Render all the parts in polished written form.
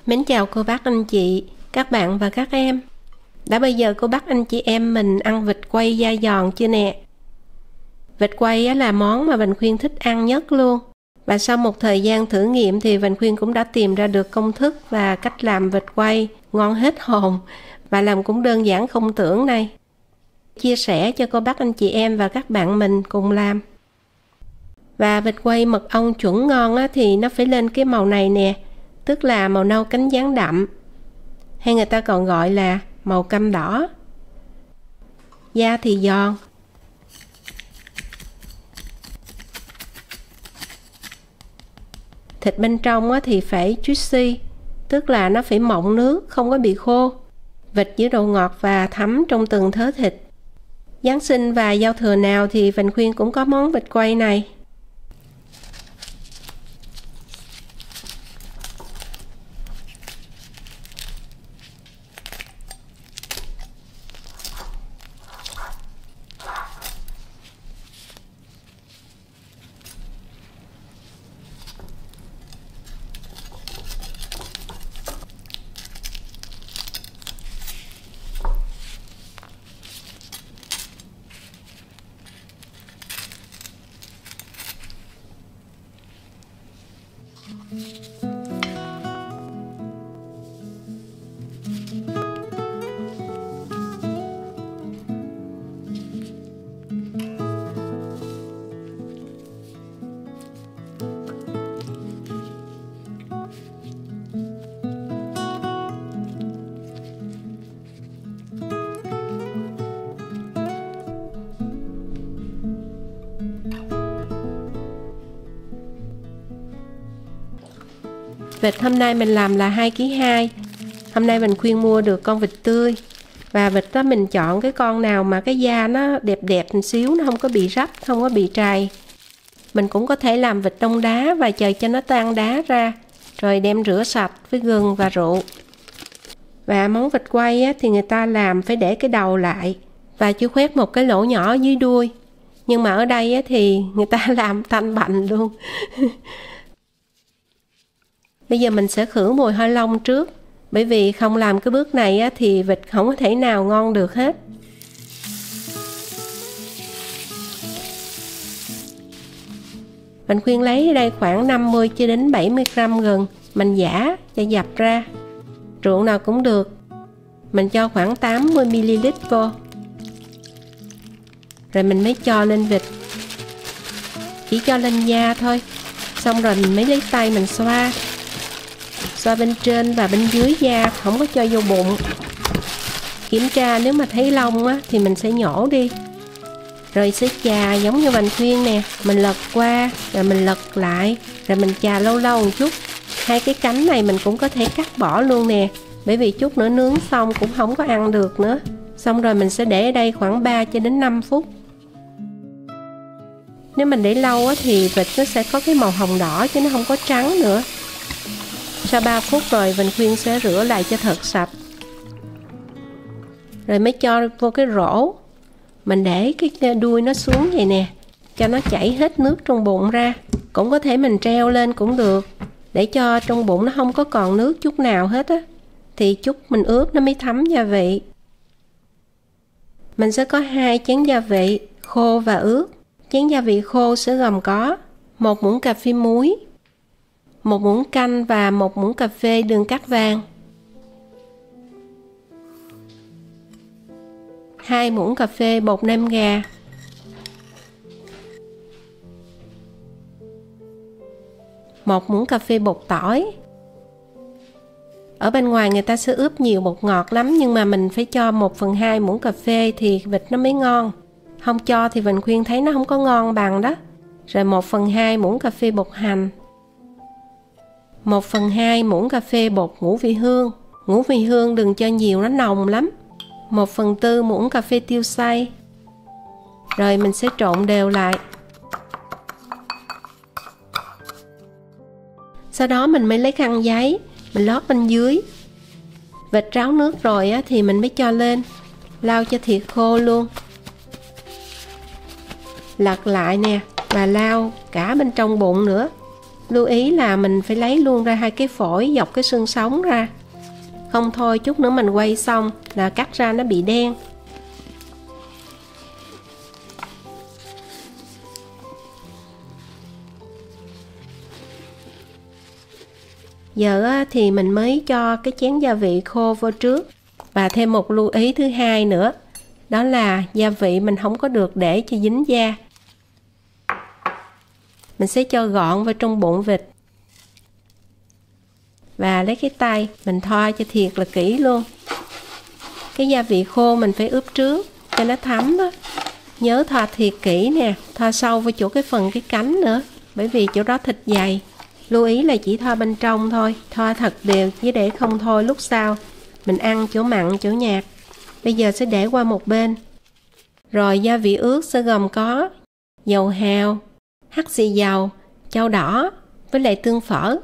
Mến chào cô bác anh chị, các bạn và các em. Đã bao giờ cô bác anh chị em mình ăn vịt quay da giòn chưa nè? Vịt quay là món mà Vành Khuyên thích ăn nhất luôn. Và sau một thời gian thử nghiệm thì Vành Khuyên cũng đã tìm ra được công thức và cách làm vịt quay ngon hết hồn. Và làm cũng đơn giản không tưởng này. Chia sẻ cho cô bác anh chị em và các bạn mình cùng làm. Và vịt quay mật ong chuẩn ngon thì nó phải lên cái màu này nè. Tức là màu nâu cánh gián đậm, hay người ta còn gọi là màu cam đỏ. Da thì giòn. Thịt bên trong thì phải juicy, tức là nó phải mọng nước, không có bị khô. Vịt với độ ngọt và thấm trong từng thớ thịt. Giáng sinh và giao thừa nào thì Vành Khuyên cũng có món vịt quay này. Vịt hôm nay mình làm là 2,2 kg. Hôm nay mình khuyên mua được con vịt tươi. Và vịt đó mình chọn cái con nào mà cái da nó đẹp đẹp một xíu, nó không có bị rách, không có bị trầy. Mình cũng có thể làm vịt đông đá và chờ cho nó tan đá ra, rồi đem rửa sạch với gừng và rượu. Và món vịt quay thì người ta làm phải để cái đầu lại và chỉ khoét một cái lỗ nhỏ dưới đuôi. Nhưng mà ở đây thì người ta làm tanh bành luôn. Bây giờ mình sẽ khử mùi hôi long trước, bởi vì không làm cái bước này thì vịt không có thể nào ngon được hết. Mình khuyên lấy đây khoảng 50 cho đến 70 gram gừng, mình giã cho dập ra. Rượu nào cũng được. Mình cho khoảng 80 ml vô. Rồi mình mới cho lên vịt. Chỉ cho lên da thôi. Xong rồi mình mới lấy tay mình xoa bên trên và bên dưới da, không có cho vô bụng. Kiểm tra nếu mà thấy lông thì mình sẽ nhổ đi. Rồi sẽ chà giống như Vành Khuyên nè, mình lật qua rồi mình lật lại, rồi mình chà lâu lâu một chút. Hai cái cánh này mình cũng có thể cắt bỏ luôn nè, bởi vì chút nữa nướng xong cũng không có ăn được nữa. Xong rồi mình sẽ để ở đây khoảng 3 cho đến 5 phút. Nếu mình để lâu thì vịt nó sẽ có cái màu hồng đỏ chứ nó không có trắng nữa. Sau 3 phút rồi Vành Khuyên sẽ rửa lại cho thật sạch. Rồi mới cho vô cái rổ. Mình để cái đuôi nó xuống vậy nè, cho nó chảy hết nước trong bụng ra. Cũng có thể mình treo lên cũng được, để cho trong bụng nó không có còn nước chút nào hết á. Thì chút mình ướp nó mới thấm gia vị. Mình sẽ có 2 chén gia vị, khô và ướt. Chén gia vị khô sẽ gồm có 1 muỗng cà phê muối, 1 muỗng canh và 1 muỗng cà phê đường cát vàng, 2 muỗng cà phê bột nêm gà, 1 muỗng cà phê bột tỏi. Ở bên ngoài người ta sẽ ướp nhiều bột ngọt lắm, nhưng mà mình phải cho 1/2 muỗng cà phê thì vịt nó mới ngon. Không cho thì Vành Khuyên thấy nó không có ngon bằng đó. Rồi 1/2 muỗng cà phê bột hành, 1/2 muỗng cà phê bột ngũ vị hương. Ngũ vị hương đừng cho nhiều, nó nồng lắm. 1/4 muỗng cà phê tiêu xay. Rồi mình sẽ trộn đều lại. Sau đó mình mới lấy khăn giấy, mình lót bên dưới. Vịt ráo nước rồi thì mình mới cho lên, lau cho thiệt khô luôn. Lật lại nè, và lau cả bên trong bụng nữa. Lưu ý là mình phải lấy luôn ra 2 cái phổi dọc cái xương sống ra. Không thôi chút nữa mình quay xong là cắt ra nó bị đen. Giờ thì mình mới cho cái chén gia vị khô vô trước. Và thêm một lưu ý thứ hai nữa, đó là gia vị mình không có được để cho dính da. Mình sẽ cho gọn vào trong bụng vịt. Và lấy cái tay mình thoa cho thiệt là kỹ luôn. Cái gia vị khô mình phải ướp trước cho nó thấm đó. Nhớ thoa thiệt kỹ nè, thoa sâu vào chỗ cái phần cái cánh nữa, bởi vì chỗ đó thịt dày. Lưu ý là chỉ thoa bên trong thôi, thoa thật đều chứ để không thôi lúc sau mình ăn chỗ mặn chỗ nhạt. Bây giờ sẽ để qua một bên. Rồi gia vị ướt sẽ gồm có dầu hào, hắc xì dầu, chao đỏ với lại tương phở.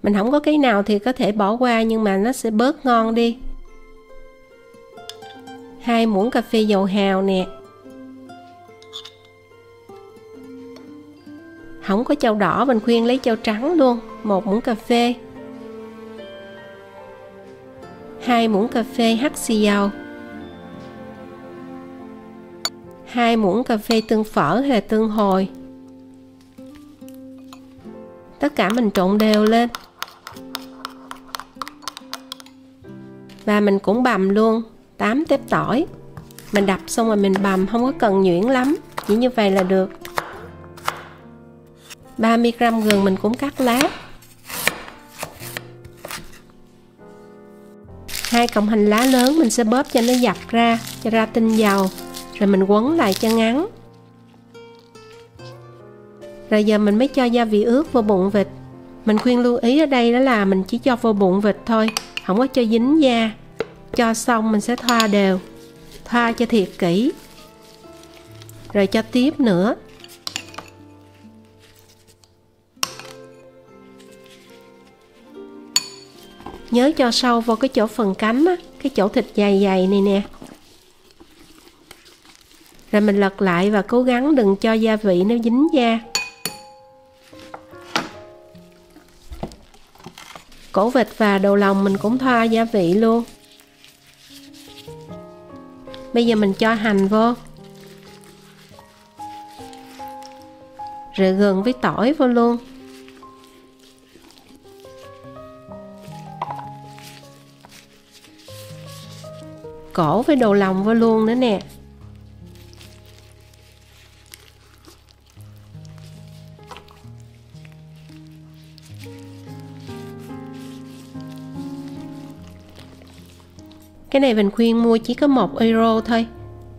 Mình không có cái nào thì có thể bỏ qua, nhưng mà nó sẽ bớt ngon đi. 2 muỗng cà phê dầu hào nè. Không có chao đỏ mình khuyên lấy chao trắng luôn. 1 muỗng cà phê. 2 muỗng cà phê hắc xì dầu. 2 muỗng cà phê tương phở hay là tương hồi. Tất cả mình trộn đều lên. Và mình cũng bằm luôn 8 tép tỏi. Mình đập xong rồi mình bằm, không có cần nhuyễn lắm, chỉ như vậy là được. 30g gừng mình cũng cắt lát. 2 cọng hành lá lớn mình sẽ bóp cho nó dập ra, cho ra tinh dầu. Rồi mình quấn lại cho ngắn. Rồi giờ mình mới cho gia vị ướt vào bụng vịt. Mình khuyên lưu ý ở đây đó là mình chỉ cho vào bụng vịt thôi, không có cho dính da. Cho xong mình sẽ thoa đều, thoa cho thiệt kỹ. Rồi cho tiếp nữa. Nhớ cho sâu vào cái chỗ phần cánh á, cái chỗ thịt dày dày này nè. Rồi mình lật lại và cố gắng đừng cho gia vị nó dính da. Cổ vịt và đầu lòng mình cũng thoa gia vị luôn. Bây giờ mình cho hành vô. Rồi gừng với tỏi vô luôn. Cổ với đầu lòng vô luôn nữa nè. Cái này mình khuyên mua chỉ có 1 euro thôi.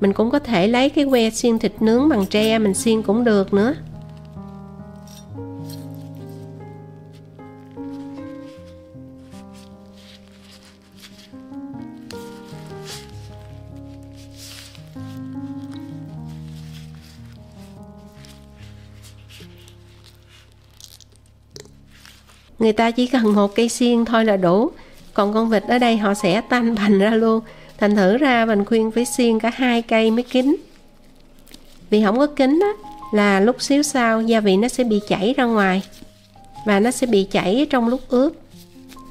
Mình cũng có thể lấy cái que xiên thịt nướng bằng tre mình xiên cũng được nữa. Người ta chỉ cần 1 cây xiên thôi là đủ. Còn con vịt ở đây họ sẽ tanh bành ra luôn. Thành thử ra mình khuyên phải xiên cả 2 cây mới kín. Vì không có kín á, là lúc xíu sau gia vị nó sẽ bị chảy ra ngoài. Và nó sẽ bị chảy trong lúc ướp.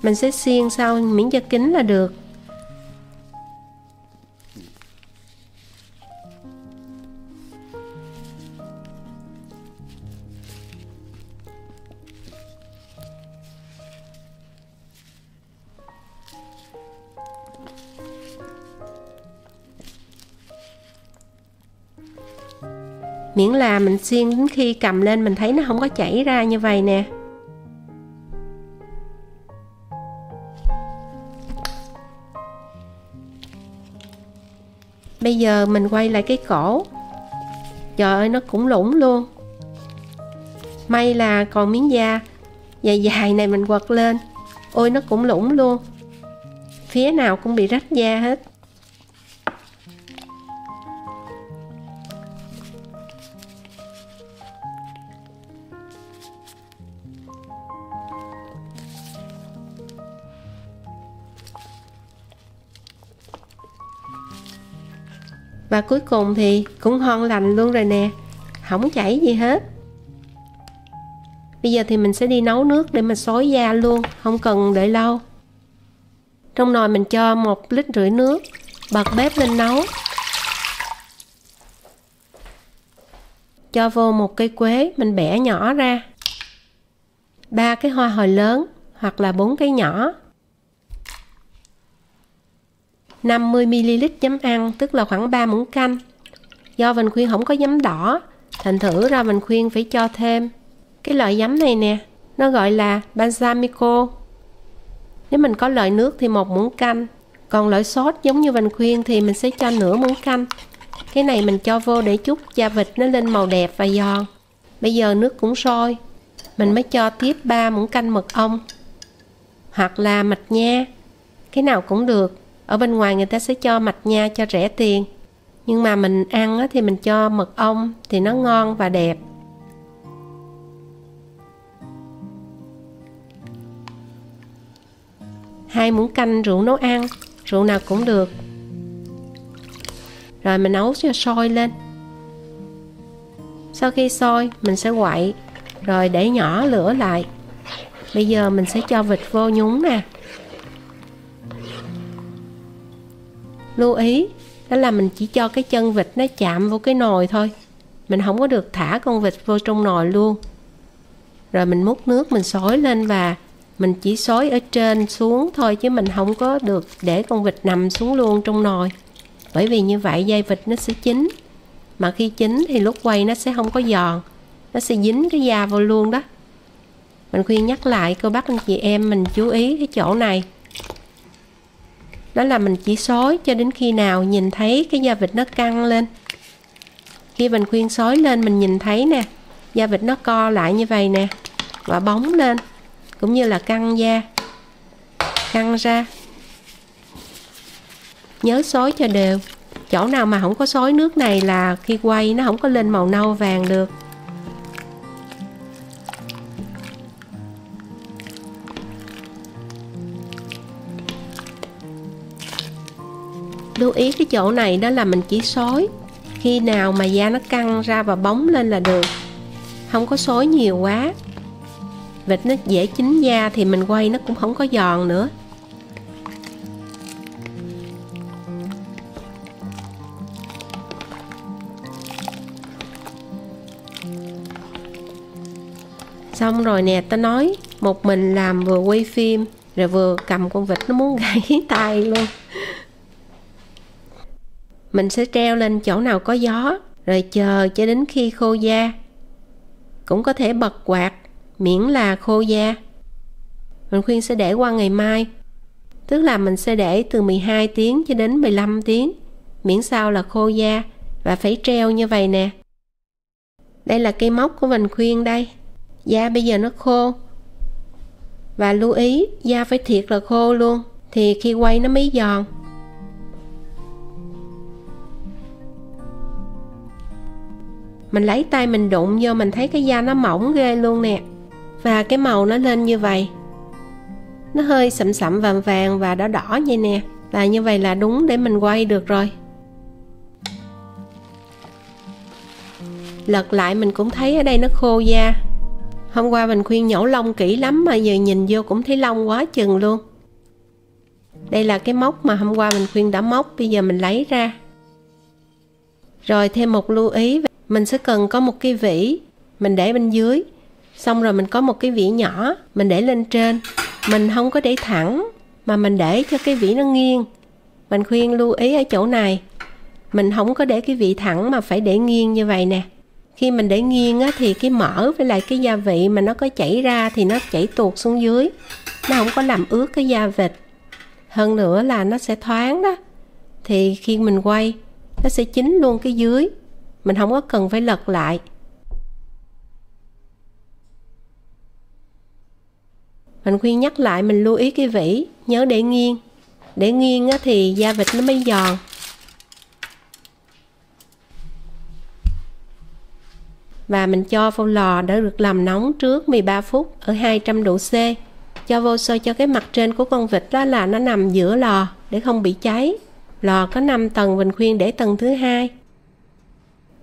Mình sẽ xiên sau miễn cho kín là được. Miễn là mình xiên đến khi cầm lên mình thấy nó không có chảy ra như vậy nè. Bây giờ mình quay lại cái cổ. Trời ơi, nó cũng lủng luôn. May là còn miếng da dài dài này mình quật lên. Ôi, nó cũng lủng luôn. Phía nào cũng bị rách da hết. Và cuối cùng thì cũng ngon lành luôn rồi nè. Không chảy gì hết. Bây giờ thì mình sẽ đi nấu nước để mà xối da luôn, không cần đợi lâu. Trong nồi mình cho 1,5 lít nước, bật bếp lên nấu. Cho vô một cây quế, mình bẻ nhỏ ra. 3 cái hoa hồi lớn hoặc là 4 cái nhỏ. 50ml giấm ăn, tức là khoảng 3 muỗng canh. Do Vành Khuyên không có giấm đỏ, thành thử ra Vành Khuyên phải cho thêm cái loại giấm này nè, nó gọi là balsamico. Nếu mình có loại nước thì 1 muỗng canh, còn loại sốt giống như Vành Khuyên thì mình sẽ cho nửa muỗng canh. Cái này mình cho vô để chút da vịt nó lên màu đẹp và giòn. Bây giờ nước cũng sôi, mình mới cho tiếp 3 muỗng canh mật ong hoặc là mạch nha, cái nào cũng được. Ở bên ngoài người ta sẽ cho mạch nha cho rẻ tiền, nhưng mà mình ăn thì mình cho mật ong thì nó ngon và đẹp. Hai muỗng canh rượu nấu ăn, rượu nào cũng được. Rồi mình nấu cho sôi lên. Sau khi sôi mình sẽ quậy, rồi để nhỏ lửa lại. Bây giờ mình sẽ cho vịt vô nhúng nè. Lưu ý đó là mình chỉ cho cái chân vịt nó chạm vô cái nồi thôi, mình không có được thả con vịt vô trong nồi luôn. Rồi mình múc nước mình xối lên, và mình chỉ xối ở trên xuống thôi, chứ mình không có được để con vịt nằm xuống luôn trong nồi, bởi vì như vậy da vịt nó sẽ chín, mà khi chín thì lúc quay nó sẽ không có giòn, nó sẽ dính cái da vô luôn đó. Mình khuyên nhắc lại cô bác anh chị em mình chú ý cái chỗ này, đó là mình chỉ xối cho đến khi nào nhìn thấy cái da vịt nó căng lên. Khi mình khuyên xối lên mình nhìn thấy nè, da vịt nó co lại như vậy nè, và bóng lên, cũng như là căng da, căng ra. Nhớ xối cho đều. Chỗ nào mà không có xối nước này là khi quay nó không có lên màu nâu vàng được. Lưu ý cái chỗ này đó là mình chỉ xối khi nào mà da nó căng ra và bóng lên là được, không có xối nhiều quá. Vịt nó dễ chín da thì mình quay nó cũng không có giòn nữa. Xong rồi nè, ta nói một mình làm vừa quay phim rồi vừa cầm con vịt nó muốn gãy tay luôn. Mình sẽ treo lên chỗ nào có gió, rồi chờ cho đến khi khô da. Cũng có thể bật quạt, miễn là khô da. Mình khuyên sẽ để qua ngày mai, tức là mình sẽ để từ 12 tiếng cho đến 15 tiếng, miễn sao là khô da, và phải treo như vậy nè. Đây là cây móc của mình khuyên đây. Da bây giờ nó khô, và lưu ý da phải thiệt là khô luôn, thì khi quay nó mới giòn. Mình lấy tay mình đụng vô mình thấy cái da nó mỏng ghê luôn nè, và cái màu nó lên như vậy, nó hơi sậm sậm vàng vàng và đỏ đỏ vậy nè, là như vậy là đúng để mình quay được rồi. Lật lại mình cũng thấy ở đây nó khô da. Hôm qua mình khuyên nhổ lông kỹ lắm mà giờ nhìn vô cũng thấy lông quá chừng luôn. Đây là cái móc mà hôm qua mình khuyên đã móc, bây giờ mình lấy ra. Rồi thêm một lưu ý, mình sẽ cần có một cái vỉ, mình để bên dưới. Xong rồi mình có một cái vỉ nhỏ, mình để lên trên. Mình không có để thẳng, mà mình để cho cái vỉ nó nghiêng. Mình khuyên lưu ý ở chỗ này, mình không có để cái vỉ thẳng mà phải để nghiêng như vậy nè. Khi mình để nghiêng á, thì cái mỡ với lại cái gia vị mà nó có chảy ra thì nó chảy tuột xuống dưới, nó không có làm ướt cái da vịt. Hơn nữa là nó sẽ thoáng đó, thì khi mình quay nó sẽ chín luôn cái dưới, mình không có cần phải lật lại. Mình khuyên nhắc lại, mình lưu ý cái vỉ, nhớ để nghiêng. Để nghiêng á, thì da vịt nó mới giòn. Và mình cho vô lò đã được làm nóng trước 13 phút ở 200 độ C. Cho vô sôi cho cái mặt trên của con vịt đó là nó nằm giữa lò để không bị cháy. Lò có 5 tầng, mình khuyên để tầng thứ 2.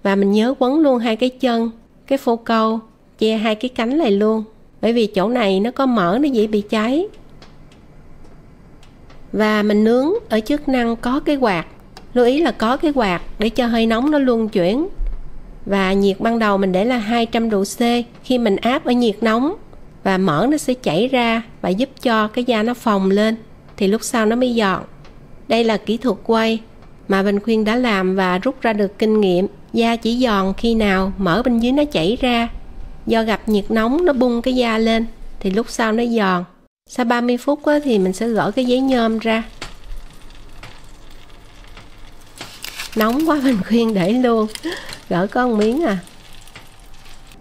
Và mình nhớ quấn luôn 2 cái chân, cái phô câu che hai cái cánh này luôn, bởi vì chỗ này nó có mỡ nó dễ bị cháy. Và mình nướng ở chức năng có cái quạt, lưu ý là có cái quạt để cho hơi nóng nó luân chuyển. Và nhiệt ban đầu mình để là 200 độ C. Khi mình áp ở nhiệt nóng và mỡ nó sẽ chảy ra và giúp cho cái da nó phồng lên, thì lúc sau nó mới giòn. Đây là kỹ thuật quay mà Bình Khuyên đã làm và rút ra được kinh nghiệm. Da chỉ giòn khi nào mỡ bên dưới nó chảy ra, do gặp nhiệt nóng nó bung cái da lên, thì lúc sau nó giòn. Sau 30 phút thì mình sẽ gỡ cái giấy nhôm ra. Nóng quá Bình Khuyên để luôn, gỡ có một miếng à.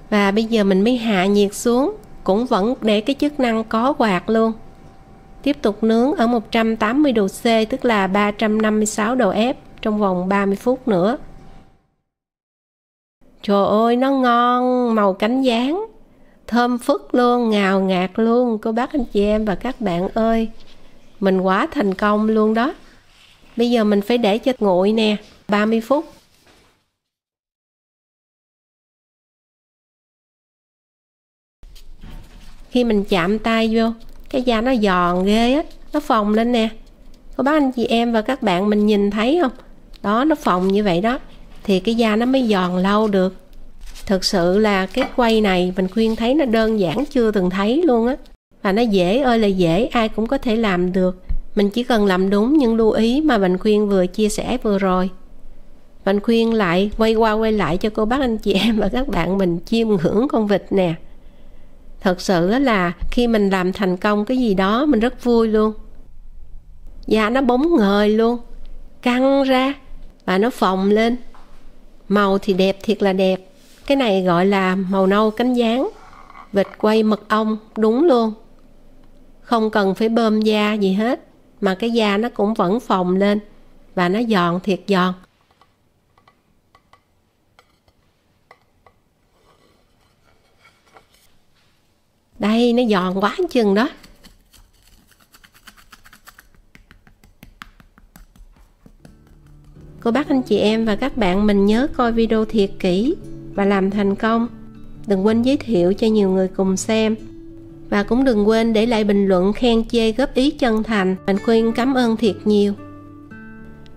Và bây giờ mình mới hạ nhiệt xuống, cũng vẫn để cái chức năng có quạt luôn. Tiếp tục nướng ở 180 độ C, tức là 356 độ F trong vòng 30 phút nữa. Trời ơi, nó ngon, màu cánh gián, thơm phức luôn, ngào ngạt luôn cô bác anh chị em và các bạn ơi. Mình quá thành công luôn đó. Bây giờ mình phải để cho nguội nè, 30 phút. Khi mình chạm tay vô, cái da nó giòn ghê á, nó phồng lên nè. Cô bác anh chị em và các bạn mình nhìn thấy không? Đó, nó phồng như vậy đó, thì cái da nó mới giòn lâu được. Thực sự là cái quay này mình khuyên thấy nó đơn giản chưa từng thấy luôn á. Và nó dễ ơi là dễ, ai cũng có thể làm được. Mình chỉ cần làm đúng những lưu ý mà Bình Khuyên vừa chia sẻ vừa rồi. Bình Khuyên lại quay qua quay lại cho cô bác anh chị em và các bạn mình chiêm ngưỡng con vịt nè. Thật sự là khi mình làm thành công cái gì đó mình rất vui luôn. Da nó bóng ngời luôn, căng ra và nó phồng lên. Màu thì đẹp thiệt là đẹp. Cái này gọi là màu nâu cánh gián, vịt quay mật ong đúng luôn. Không cần phải bơm da gì hết, mà cái da nó cũng vẫn phồng lên và nó giòn thiệt giòn. Đây, nó giòn quá chừng đó. Cô bác anh chị em và các bạn mình nhớ coi video thiệt kỹ và làm thành công. Đừng quên giới thiệu cho nhiều người cùng xem. Và cũng đừng quên để lại bình luận khen chê góp ý chân thành. Mình khuyên cảm ơn thiệt nhiều.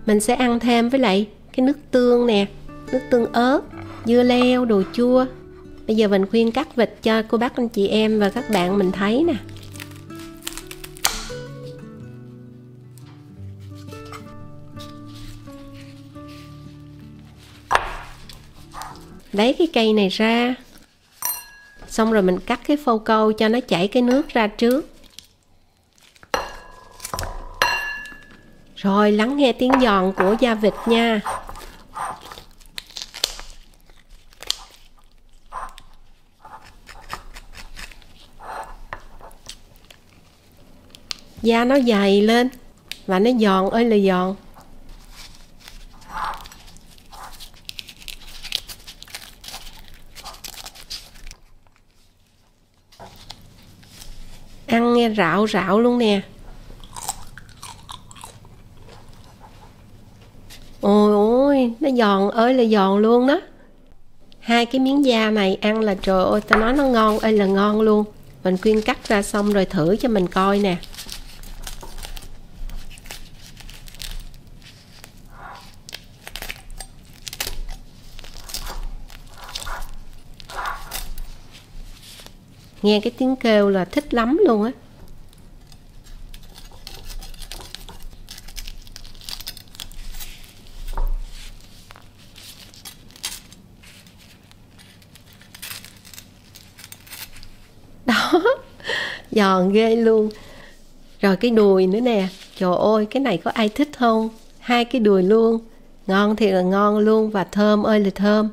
Mình sẽ ăn thêm với lại cái nước tương nè, nước tương ớt, dưa leo, đồ chua. Bây giờ mình khuyên cắt vịt cho cô bác anh chị em và các bạn mình thấy nè. Lấy cái cây này ra, xong rồi mình cắt cái phâu câu cho nó chảy cái nước ra trước. Rồi lắng nghe tiếng giòn của da vịt nha. Da nó dày lên và nó giòn ơi là giòn. Ăn nghe rạo rạo luôn nè. Ôi ôi, nó giòn ơi là giòn luôn đó. Hai cái miếng da này ăn là trời ơi, ta nói nó ngon ơi là ngon luôn. Mình khuyên cắt ra xong rồi thử cho mình coi nè. Nghe cái tiếng kêu là thích lắm luôn á. Đó, giòn ghê luôn. Rồi cái đùi nữa nè. Trời ơi, cái này có ai thích không? Hai cái đùi luôn. Ngon thì là ngon luôn và thơm ơi là thơm.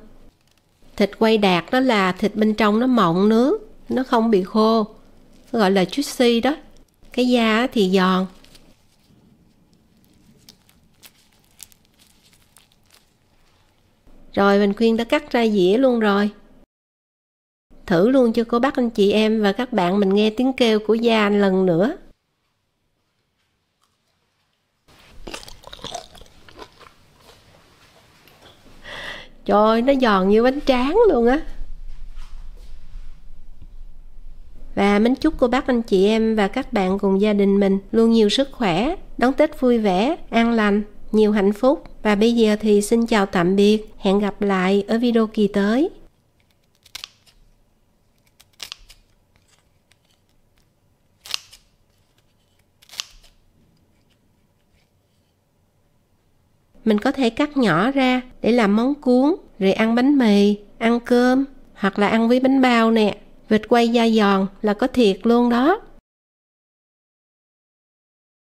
Thịt quay đạt đó là thịt bên trong nó mọng nước, nó không bị khô, nó gọi là juicy đó. Cái da thì giòn. Rồi mình khuyên đã cắt ra dĩa luôn rồi. Thử luôn cho cô bác anh chị em và các bạn mình nghe tiếng kêu của da lần nữa. Trời ơi, nó giòn như bánh tráng luôn á. Và mến chúc cô bác anh chị em và các bạn cùng gia đình mình luôn nhiều sức khỏe, đón Tết vui vẻ, an lành, nhiều hạnh phúc. Và bây giờ thì xin chào tạm biệt, hẹn gặp lại ở video kỳ tới. Mình có thể cắt nhỏ ra để làm món cuốn, rồi ăn bánh mì, ăn cơm, hoặc là ăn với bánh bao nè. Vịt quay da giòn là có thiệt luôn đó.